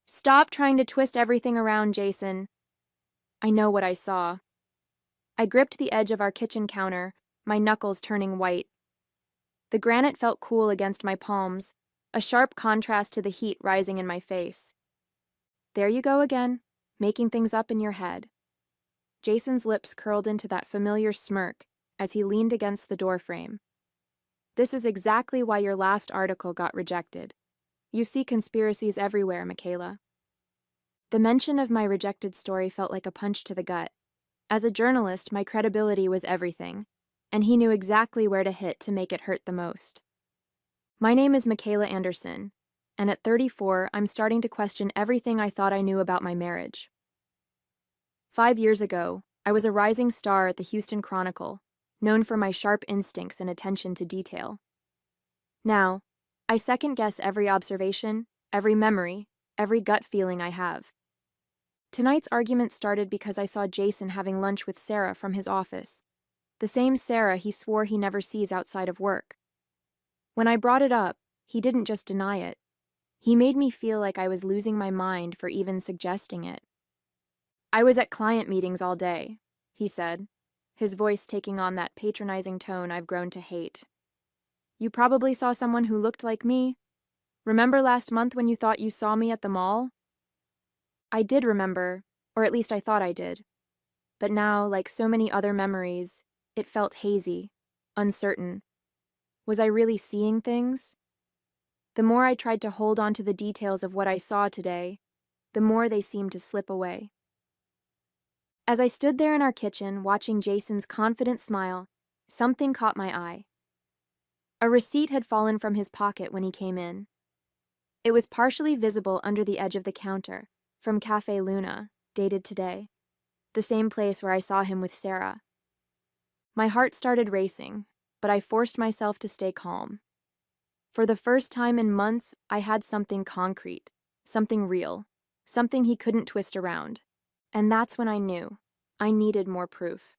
Stop trying to twist everything around, Jason. I know what I saw. I gripped the edge of our kitchen counter, my knuckles turning white. The granite felt cool against my palms, a sharp contrast to the heat rising in my face. There you go again, making things up in your head. Jason's lips curled into that familiar smirk as he leaned against the doorframe. This is exactly why your last article got rejected. You see conspiracies everywhere, Michaela. The mention of my rejected story felt like a punch to the gut. As a journalist, my credibility was everything, and he knew exactly where to hit to make it hurt the most. My name is Michaela Anderson, and at 34, I'm starting to question everything I thought I knew about my marriage. 5 years ago, I was a rising star at the Houston Chronicle, known for my sharp instincts and attention to detail. Now, I second-guess every observation, every memory, every gut feeling I have. Tonight's argument started because I saw Jason having lunch with Sarah from his office, the same Sarah he swore he never sees outside of work. When I brought it up, he didn't just deny it. He made me feel like I was losing my mind for even suggesting it. I was at client meetings all day, he said, his voice taking on that patronizing tone I've grown to hate. You probably saw someone who looked like me. Remember last month when you thought you saw me at the mall? I did remember, or at least I thought I did. But now, like so many other memories, it felt hazy, uncertain. Was I really seeing things? The more I tried to hold on to the details of what I saw today, the more they seemed to slip away. As I stood there in our kitchen watching Jason's confident smile, something caught my eye. A receipt had fallen from his pocket when he came in. It was partially visible under the edge of the counter, from Cafe Luna, dated today, the same place where I saw him with Sarah. My heart started racing, but I forced myself to stay calm. For the first time in months, I had something concrete, something real, something he couldn't twist around. And that's when I knew I needed more proof.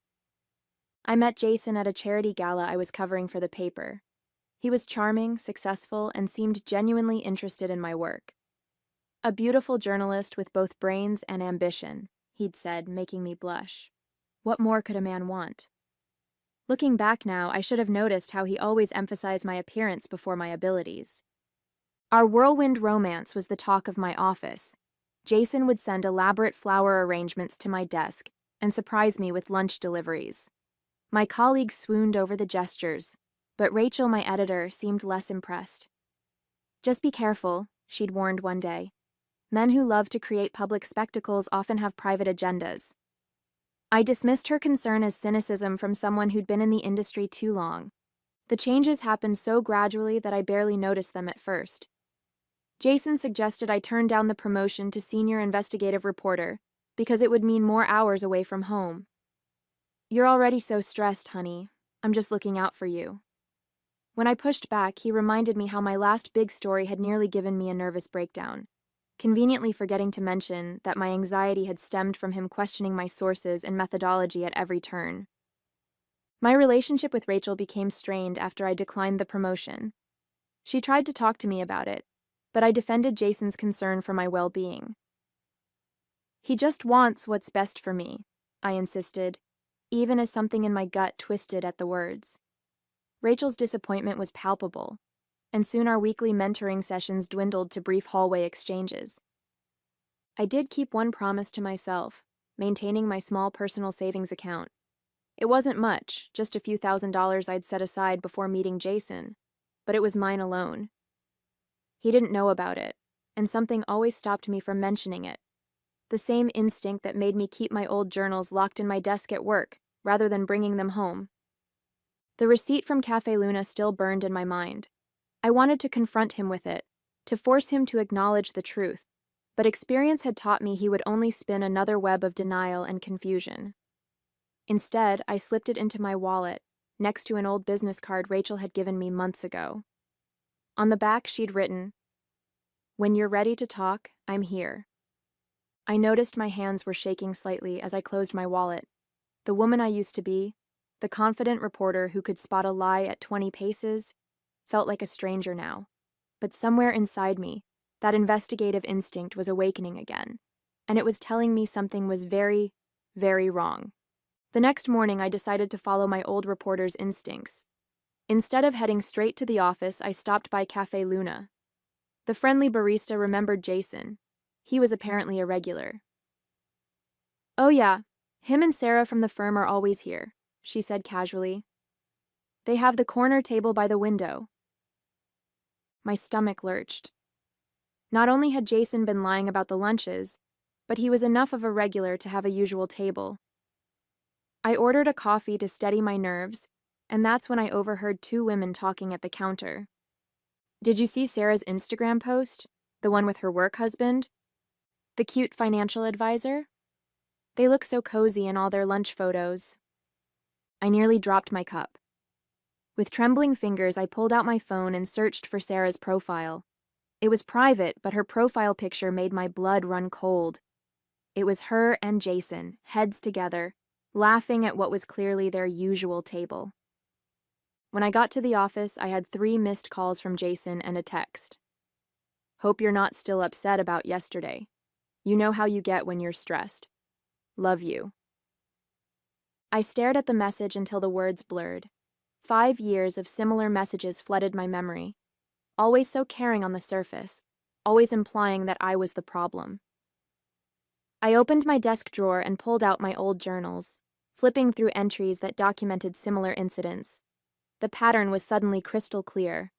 I met Jason at a charity gala I was covering for the paper. He was charming, successful, and seemed genuinely interested in my work. A beautiful journalist with both brains and ambition, he'd said, making me blush. What more could a man want? Looking back now, I should have noticed how he always emphasized my appearance before my abilities. Our whirlwind romance was the talk of my office. Jason would send elaborate flower arrangements to my desk and surprise me with lunch deliveries. My colleagues swooned over the gestures, but Rachel, my editor, seemed less impressed. Just be careful, she'd warned one day. Men who love to create public spectacles often have private agendas. I dismissed her concern as cynicism from someone who'd been in the industry too long. The changes happened so gradually that I barely noticed them at first. Jason suggested I turn down the promotion to senior investigative reporter because it would mean more hours away from home. You're already so stressed, honey. I'm just looking out for you. When I pushed back, he reminded me how my last big story had nearly given me a nervous breakdown, conveniently forgetting to mention that my anxiety had stemmed from him questioning my sources and methodology at every turn. My relationship with Rachel became strained after I declined the promotion. She tried to talk to me about it, but I defended Jason's concern for my well-being. He just wants what's best for me, I insisted, even as something in my gut twisted at the words. Rachel's disappointment was palpable, and soon our weekly mentoring sessions dwindled to brief hallway exchanges. I did keep one promise to myself, maintaining my small personal savings account. It wasn't much, just a few $1,000s I'd set aside before meeting Jason, but it was mine alone. He didn't know about it, and something always stopped me from mentioning it. The same instinct that made me keep my old journals locked in my desk at work, rather than bringing them home. The receipt from Cafe Luna still burned in my mind. I wanted to confront him with it, to force him to acknowledge the truth, but experience had taught me he would only spin another web of denial and confusion. Instead, I slipped it into my wallet, next to an old business card Rachel had given me months ago. On the back, she'd written, "When you're ready to talk, I'm here." I noticed my hands were shaking slightly as I closed my wallet. The woman I used to be, the confident reporter who could spot a lie at 20 paces, felt like a stranger now. But somewhere inside me, That investigative instinct was awakening again, and it was telling me something was very, very wrong. The next morning, I decided to follow my old reporter's instincts. Instead of heading straight to the office, I stopped by Cafe Luna. The friendly barista remembered Jason. He was apparently a regular. "Oh yeah, him and Sarah from the firm are always here," she said casually. "They have the corner table by the window." My stomach lurched. Not only had Jason been lying about the lunches, but he was enough of a regular to have a usual table. I ordered a coffee to steady my nerves, and that's when I overheard two women talking at the counter. "Did you see Sarah's Instagram post? The one with her work husband? The cute financial advisor? They look so cozy in all their lunch photos." I nearly dropped my cup. With trembling fingers, I pulled out my phone and searched for Sarah's profile. It was private, but her profile picture made my blood run cold. It was her and Jason, heads together, laughing at what was clearly their usual table. When I got to the office, I had 3 missed calls from Jason and a text. "Hope you're not still upset about yesterday. You know how you get when you're stressed. Love you." I stared at the message until the words blurred. 5 years of similar messages flooded my memory. Always so caring on the surface, always implying that I was the problem. I opened my desk drawer and pulled out my old journals, flipping through entries that documented similar incidents. The pattern was suddenly crystal clear.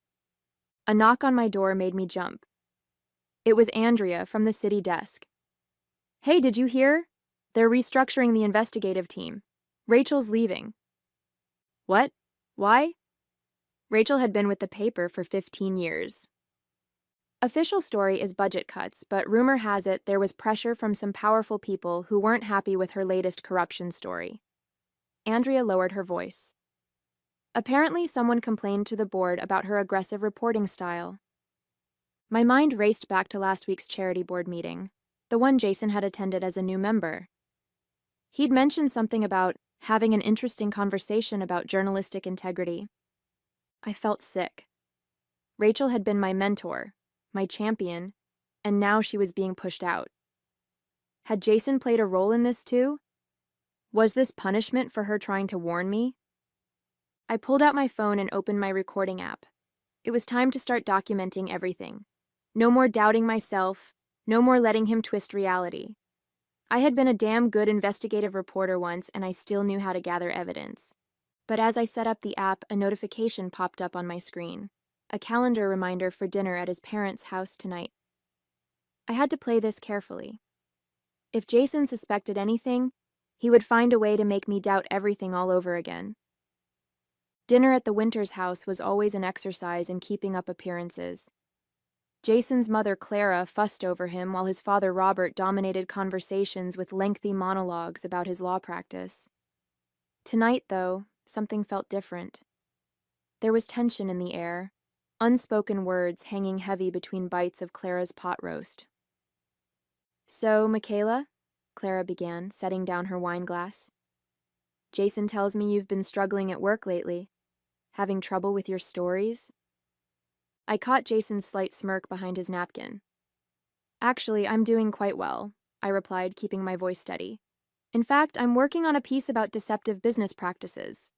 A knock on my door made me jump. It was Andrea from the city desk. "Hey, did you hear? They're restructuring the investigative team. Rachel's leaving." "What? Why?" Rachel had been with the paper for 15 years. Official story is budget cuts, but rumor has it there was pressure from some powerful people who weren't happy with her latest corruption story. Andrea lowered her voice. Apparently, someone complained to the board about her aggressive reporting style. My mind raced back to last week's charity board meeting, the one Jason had attended as a new member. He'd mentioned something about having an interesting conversation about journalistic integrity. I felt sick. Rachel had been my mentor, my champion, and now she was being pushed out. Had Jason played a role in this too? Was this punishment for her trying to warn me? I pulled out my phone and opened my recording app. It was time to start documenting everything. No more doubting myself, no more letting him twist reality. I had been a damn good investigative reporter once, and I still knew how to gather evidence. But as I set up the app, a notification popped up on my screen. A calendar reminder for dinner at his parents' house tonight. I had to play this carefully. If Jason suspected anything, he would find a way to make me doubt everything all over again. Dinner at the Winters' house was always an exercise in keeping up appearances. Jason's mother, Clara, fussed over him while his father, Robert, dominated conversations with lengthy monologues about his law practice. Tonight, though, something felt different. There was tension in the air, unspoken words hanging heavy between bites of Clara's pot roast. "So, Michaela," Clara began, setting down her wine glass. "Jason tells me you've been struggling at work lately. Having trouble with your stories?" I caught Jason's slight smirk behind his napkin. "Actually, I'm doing quite well," I replied, keeping my voice steady. "In fact, I'm working on a piece about deceptive business practices."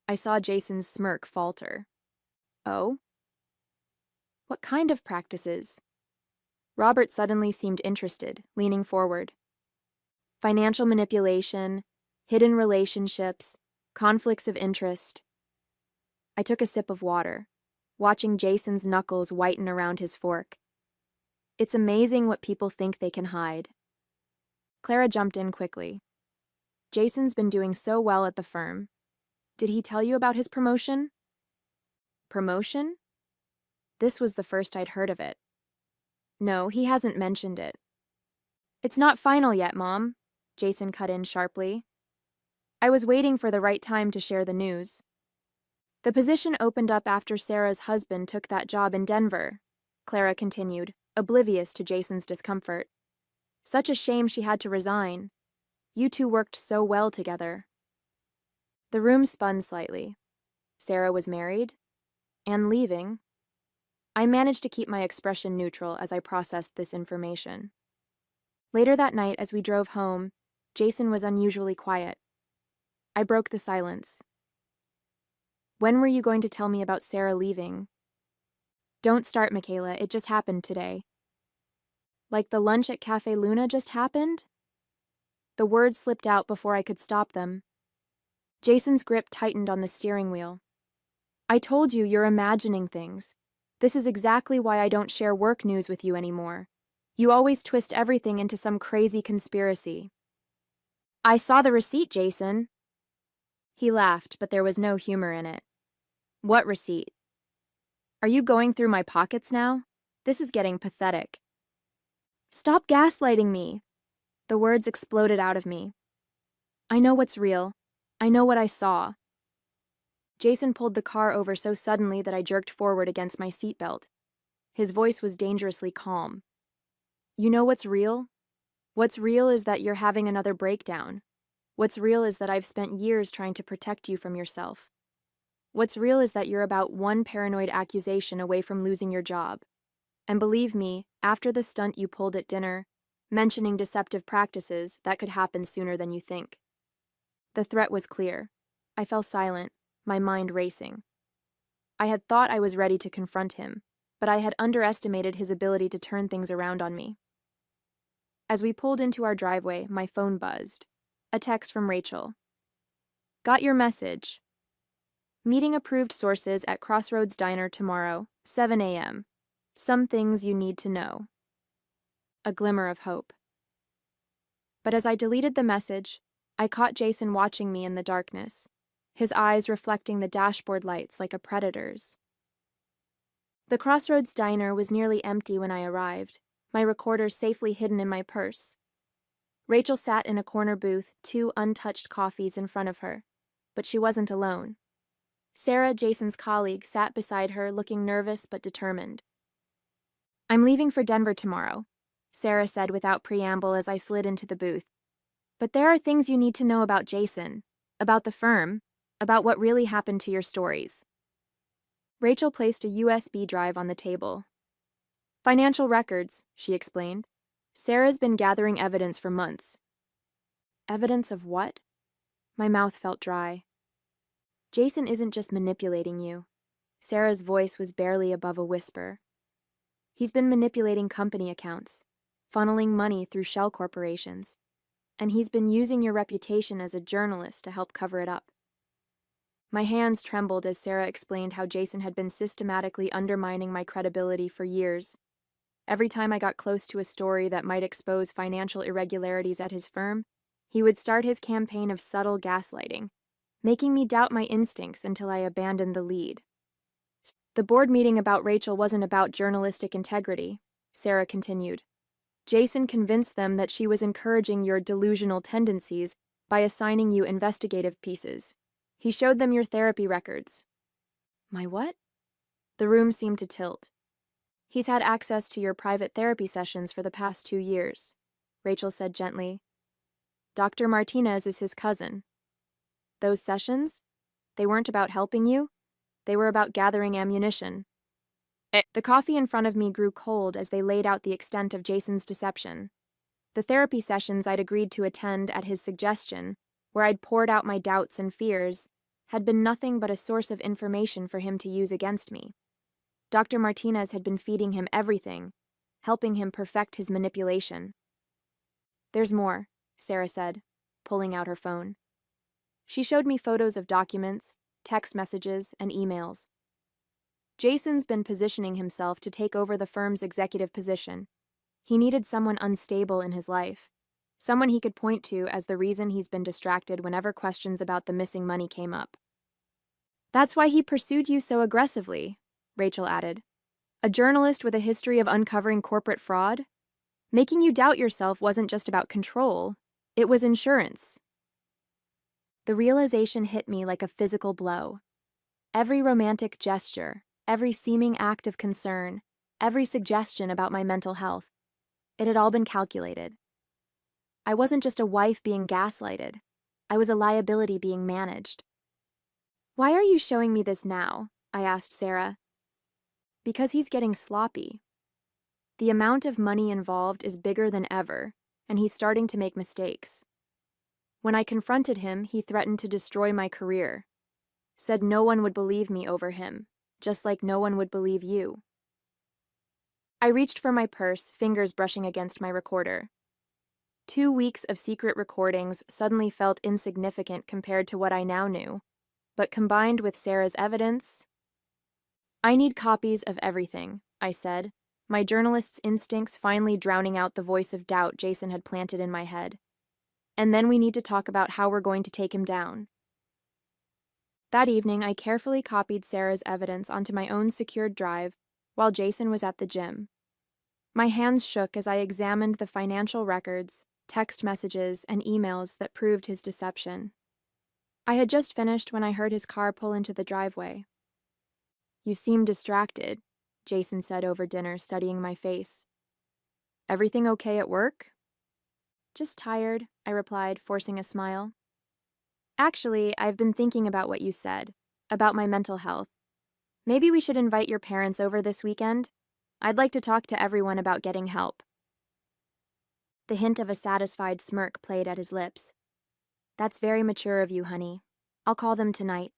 I saw Jason's smirk falter. "Oh? What kind of practices?" Robert suddenly seemed interested, leaning forward. "Financial manipulation, hidden relationships, conflicts of interest." I took a sip of water, watching Jason's knuckles whiten around his fork. It's amazing what people think they can hide. Clara jumped in quickly. "Jason's been doing so well at the firm. Did he tell you about his promotion?" "Promotion?" This was the first I'd heard of it. "No, he hasn't mentioned it." "It's not final yet, Mom," Jason cut in sharply. "I was waiting for the right time to share the news. The position opened up after Sarah's husband took that job in Denver," Clara continued, oblivious to Jason's discomfort. "Such a shame she had to resign. You two worked so well together." The room spun slightly. Sarah was married and leaving. I managed to keep my expression neutral as I processed this information. Later that night, as we drove home, Jason was unusually quiet. I broke the silence. When were you going to tell me about Sarah leaving? Don't start, Michaela. It just happened today. Like the lunch at Cafe Luna just happened? The words slipped out before I could stop them. Jason's grip tightened on the steering wheel. I told you you're imagining things. This is exactly why I don't share work news with you anymore. You always twist everything into some crazy conspiracy. I saw the receipt, Jason. He laughed, but there was no humor in it. What receipt? Are you going through my pockets now? This is getting pathetic. Stop gaslighting me. The words exploded out of me. I know what's real. I know what I saw. Jason pulled the car over so suddenly that I jerked forward against my seatbelt. His voice was dangerously calm. You know what's real? What's real is that you're having another breakdown. What's real is that I've spent years trying to protect you from yourself. What's real is that you're about one paranoid accusation away from losing your job. And believe me, after the stunt you pulled at dinner, mentioning deceptive practices, that could happen sooner than you think. The threat was clear. I fell silent, my mind racing. I had thought I was ready to confront him, but I had underestimated his ability to turn things around on me. As we pulled into our driveway, my phone buzzed. A text from Rachel. Got your message. Meeting approved sources at Crossroads Diner tomorrow, 7 a.m. Some things you need to know. A glimmer of hope. But as I deleted the message, I caught Jason watching me in the darkness, his eyes reflecting the dashboard lights like a predator's. The Crossroads Diner was nearly empty when I arrived, my recorder safely hidden in my purse. Rachel sat in a corner booth, 2 untouched coffees in front of her, but she wasn't alone. Sarah, Jason's colleague, sat beside her, looking nervous but determined. I'm leaving for Denver tomorrow, Sarah said without preamble as I slid into the booth. But there are things you need to know about Jason, about the firm, about what really happened to your stories. Rachel placed a USB drive on the table. Financial records, she explained. Sarah's been gathering evidence for months. Evidence of what? My mouth felt dry. Jason isn't just manipulating you. Sarah's voice was barely above a whisper. He's been manipulating company accounts, funneling money through shell corporations, and he's been using your reputation as a journalist to help cover it up. My hands trembled as Sarah explained how Jason had been systematically undermining my credibility for years. Every time I got close to a story that might expose financial irregularities at his firm, he would start his campaign of subtle gaslighting, making me doubt my instincts until I abandoned the lead. The board meeting about Rachel wasn't about journalistic integrity, Sarah continued. Jason convinced them that she was encouraging your delusional tendencies by assigning you investigative pieces. He showed them your therapy records. My what? The room seemed to tilt. He's had access to your private therapy sessions for the past 2 years, Rachel said gently. Dr. Martinez is his cousin. Those sessions? They weren't about helping you. They were about gathering ammunition. The coffee in front of me grew cold as they laid out the extent of Jason's deception. The therapy sessions I'd agreed to attend at his suggestion, where I'd poured out my doubts and fears, had been nothing but a source of information for him to use against me. Dr. Martinez had been feeding him everything, helping him perfect his manipulation. There's more, Sarah said, pulling out her phone. She showed me photos of documents, text messages, and emails. Jason's been positioning himself to take over the firm's executive position. He needed someone unstable in his life, someone he could point to as the reason he's been distracted whenever questions about the missing money came up. That's why he pursued you so aggressively, Rachel added. A journalist with a history of uncovering corporate fraud? Making you doubt yourself wasn't just about control, it was insurance. The realization hit me like a physical blow. Every romantic gesture, every seeming act of concern, every suggestion about my mental health, it had all been calculated. I wasn't just a wife being gaslighted. I was a liability being managed. Why are you showing me this now? I asked Sarah. Because he's getting sloppy. The amount of money involved is bigger than ever, and he's starting to make mistakes. When I confronted him, he threatened to destroy my career. Said no one would believe me over him, just like no one would believe you. I reached for my purse, fingers brushing against my recorder. 2 weeks of secret recordings suddenly felt insignificant compared to what I now knew, but combined with Sarah's evidence... I need copies of everything, I said, my journalist's instincts finally drowning out the voice of doubt Jason had planted in my head. And then we need to talk about how we're going to take him down. That evening, I carefully copied Sarah's evidence onto my own secured drive while Jason was at the gym. My hands shook as I examined the financial records, text messages, and emails that proved his deception. I had just finished when I heard his car pull into the driveway. You seem distracted, Jason said over dinner, studying my face. Everything okay at work? Just tired, I replied, forcing a smile. Actually, I've been thinking about what you said, about my mental health. Maybe we should invite your parents over this weekend? I'd like to talk to everyone about getting help. The hint of a satisfied smirk played at his lips. That's very mature of you, honey. I'll call them tonight.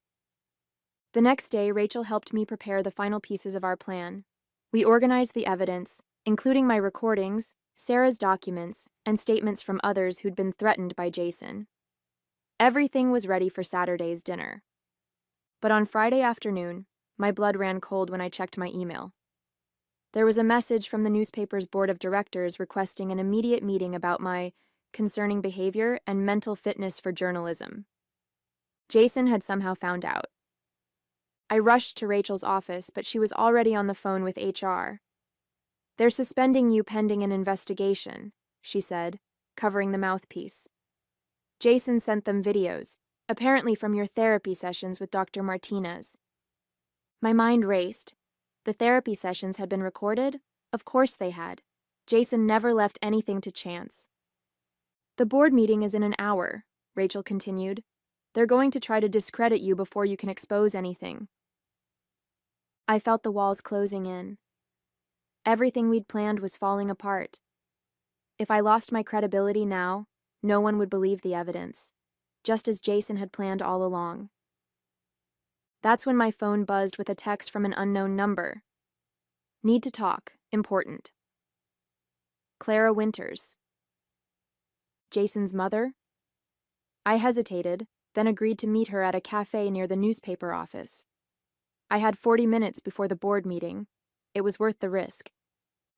The next day, Rachel helped me prepare the final pieces of our plan. We organized the evidence, including my recordings, Sarah's documents, and statements from others who'd been threatened by Jason. Everything was ready for Saturday's dinner. But on Friday afternoon, my blood ran cold when I checked my email. There was a message from the newspaper's board of directors requesting an immediate meeting about my concerning behavior and mental fitness for journalism. Jason had somehow found out. I rushed to Rachel's office, but she was already on the phone with HR. They're suspending you pending an investigation, she said, covering the mouthpiece. Jason sent them videos, apparently from your therapy sessions with Dr. Martinez. My mind raced. The therapy sessions had been recorded? Of course they had. Jason never left anything to chance. The board meeting is in an hour, Rachel continued. They're going to try to discredit you before you can expose anything. I felt the walls closing in. Everything we'd planned was falling apart. If I lost my credibility now, no one would believe the evidence, just as Jason had planned all along. That's when my phone buzzed with a text from an unknown number. Need to talk. Important. Clara Winters. Jason's mother? I hesitated, then agreed to meet her at a cafe near the newspaper office. I had 40 minutes before the board meeting. It was worth the risk.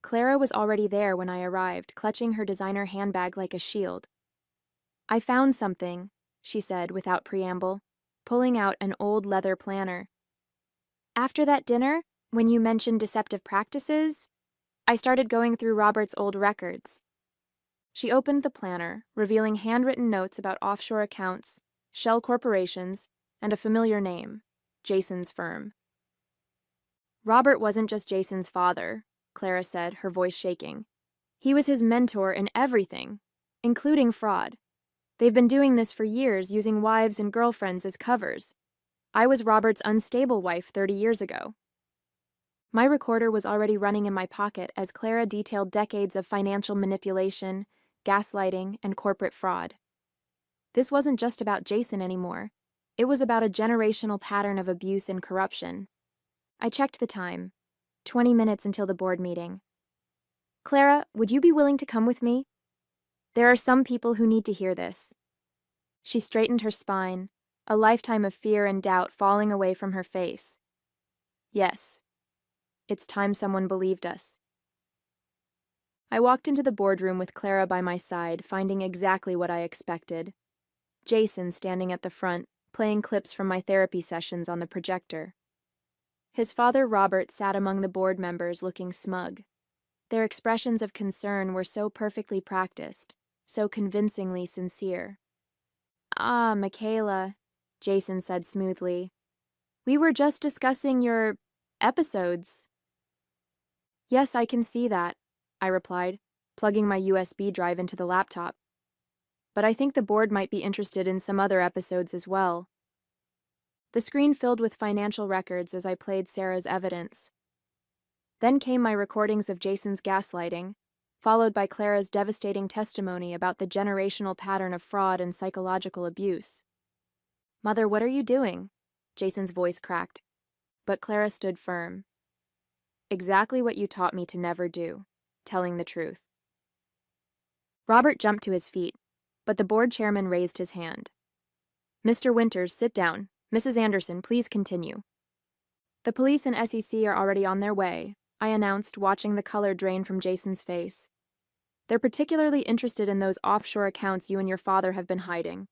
Clara was already there when I arrived, clutching her designer handbag like a shield. I found something, she said without preamble, pulling out an old leather planner. After that dinner, when you mentioned deceptive practices, I started going through Robert's old records. She opened the planner, revealing handwritten notes about offshore accounts, shell corporations, and a familiar name, Jason's firm. Robert wasn't just Jason's father, Clara said, her voice shaking. He was his mentor in everything, including fraud. They've been doing this for years, using wives and girlfriends as covers. I was Robert's unstable wife 30 years ago. My recorder was already running in my pocket as Clara detailed decades of financial manipulation, gaslighting, and corporate fraud. This wasn't just about Jason anymore. It was about a generational pattern of abuse and corruption. I checked the time. 20 minutes until the board meeting. Clara, would you be willing to come with me? There are some people who need to hear this. She straightened her spine, a lifetime of fear and doubt falling away from her face. Yes. It's time someone believed us. I walked into the boardroom with Clara by my side, finding exactly what I expected. Jason standing at the front, playing clips from my therapy sessions on the projector. His father, Robert, sat among the board members looking smug. Their expressions of concern were so perfectly practiced, so convincingly sincere. Ah, Michaela, Jason said smoothly. We were just discussing your episodes. Yes, I can see that, I replied, plugging my USB drive into the laptop. But I think the board might be interested in some other episodes as well. The screen filled with financial records as I played Sarah's evidence. Then came my recordings of Jason's gaslighting, followed by Clara's devastating testimony about the generational pattern of fraud and psychological abuse. "Mother, what are you doing?" Jason's voice cracked, but Clara stood firm. "Exactly what you taught me to never do, telling the truth." Robert jumped to his feet, but the board chairman raised his hand. "Mr. Winters, sit down. Mrs. Anderson, please continue." "The police and SEC are already on their way," I announced, watching the color drain from Jason's face. "They're particularly interested in those offshore accounts you and your father have been hiding."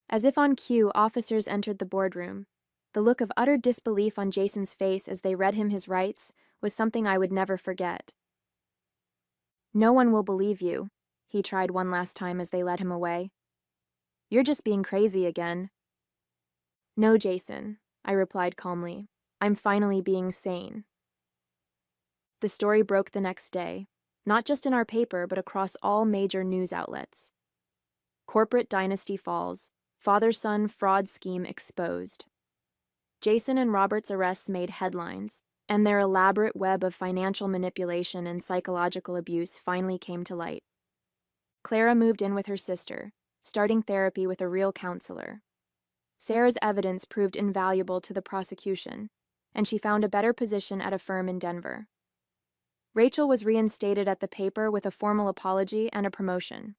As if on cue, officers entered the boardroom. The look of utter disbelief on Jason's face as they read him his rights was something I would never forget. "No one will believe you," he tried one last time as they led him away. "You're just being crazy again." "No, Jason," I replied calmly. "I'm finally being sane." The story broke the next day, not just in our paper but across all major news outlets. Corporate dynasty falls, father-son fraud scheme exposed. Jason and Robert's arrests made headlines, and their elaborate web of financial manipulation and psychological abuse finally came to light. Clara moved in with her sister, starting therapy with a real counselor. Sarah's evidence proved invaluable to the prosecution, and she found a better position at a firm in Denver. Rachel was reinstated at the paper with a formal apology and a promotion.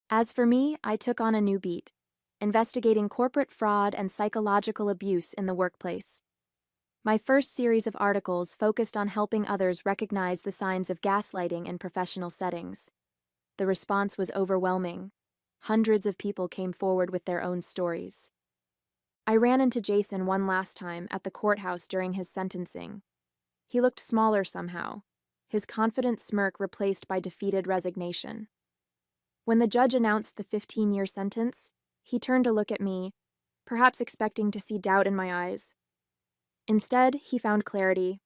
As for me, I took on a new beat, investigating corporate fraud and psychological abuse in the workplace. My first series of articles focused on helping others recognize the signs of gaslighting in professional settings. The response was overwhelming. Hundreds of people came forward with their own stories. I ran into Jason one last time at the courthouse during his sentencing. He looked smaller somehow, his confident smirk replaced by defeated resignation. When the judge announced the 15-year sentence, he turned to look at me, perhaps expecting to see doubt in my eyes. Instead, he found clarity.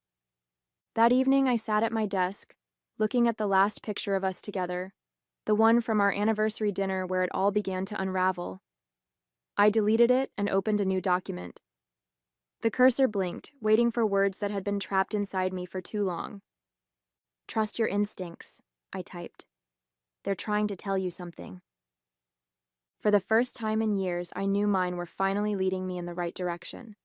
That evening, I sat at my desk, looking at the last picture of us together, the one from our anniversary dinner where it all began to unravel. I deleted it and opened a new document. The cursor blinked, waiting for words that had been trapped inside me for too long. "Trust your instincts," I typed. "They're trying to tell you something." For the first time in years, I knew mine were finally leading me in the right direction.